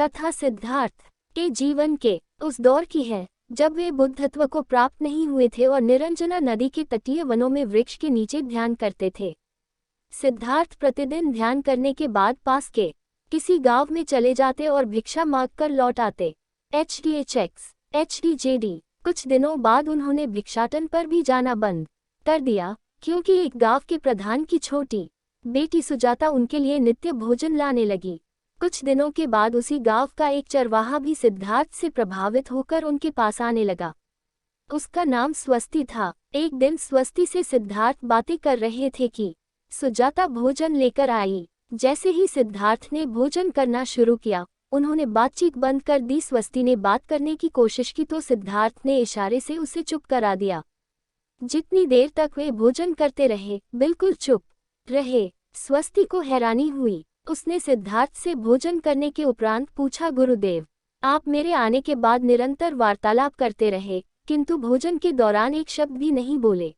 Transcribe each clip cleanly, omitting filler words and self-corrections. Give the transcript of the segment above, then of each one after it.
तथा सिद्धार्थ के जीवन के उस दौर की है जब वे बुद्धत्व को प्राप्त नहीं हुए थे और निरंजना नदी के तटीय वनों में वृक्ष के नीचे ध्यान करते थे। सिद्धार्थ प्रतिदिन ध्यान करने के बाद पास के किसी गांव में चले जाते और भिक्षा मांगकर लौट आते। HDHX कुछ दिनों बाद उन्होंने भिक्षाटन पर भी जाना बंद कर दिया क्योंकि एक गांव के प्रधान की छोटी बेटी सुजाता उनके लिए नित्य भोजन लाने लगी। कुछ दिनों के बाद उसी गांव का एक चरवाहा भी सिद्धार्थ से प्रभावित होकर उनके पास आने लगा। उसका नाम स्वस्ति था। एक दिन स्वस्ति से सिद्धार्थ बातें कर रहे थे कि सुजाता भोजन लेकर आई। जैसे ही सिद्धार्थ ने भोजन करना शुरू किया उन्होंने बातचीत बंद कर दी। स्वस्ति ने बात करने की कोशिश की तो सिद्धार्थ ने इशारे से उसे चुप करा दिया। जितनी देर तक वे भोजन करते रहे बिल्कुल चुप रहे। स्वस्ति को हैरानी हुई। उसने सिद्धार्थ से भोजन करने के उपरांत पूछा, गुरुदेव आप मेरे आने के बाद निरंतर वार्तालाप करते रहे किंतु भोजन के दौरान एक शब्द भी नहीं बोले।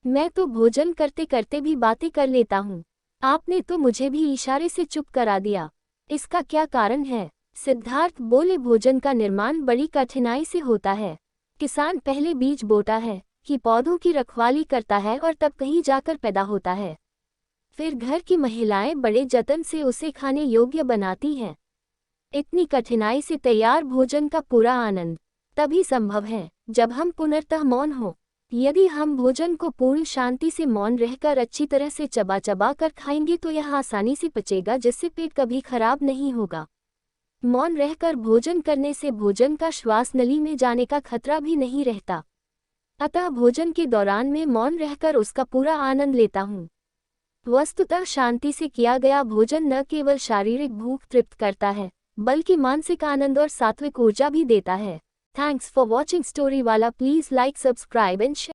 मैं तो भोजन करते करते भी बातें कर लेता हूँ, आपने तो मुझे भी इशारे से चुप करा दिया, इसका क्या कारण है? सिद्धार्थ बोले, भोजन का निर्माण बड़ी कठिनाई से होता है। किसान पहले बीज बोता है कि पौधों की रखवाली करता है और तब कहीं जाकर पैदा होता है। फिर घर की महिलाएं बड़े जतन से उसे खाने योग्य बनाती हैं। इतनी कठिनाई से तैयार भोजन का पूरा आनंद तभी संभव है जब हम पुनर्तः मौन हो। यदि हम भोजन को पूर्ण शांति से मौन रहकर अच्छी तरह से चबा चबा कर खाएंगे तो यह आसानी से पचेगा, जिससे पेट कभी खराब नहीं होगा। मौन रहकर भोजन करने से भोजन का श्वास नली में जाने का खतरा भी नहीं रहता। अतः भोजन के दौरान मैं मौन रहकर उसका पूरा आनंद लेता हूँ। वस्तुतः शांति से किया गया भोजन न केवल शारीरिक भूख तृप्त करता है बल्कि मानसिक आनंद और सात्विक ऊर्जा भी देता है। थैंक्स फॉर वॉचिंग स्टोरी वाला। Please like, subscribe and share.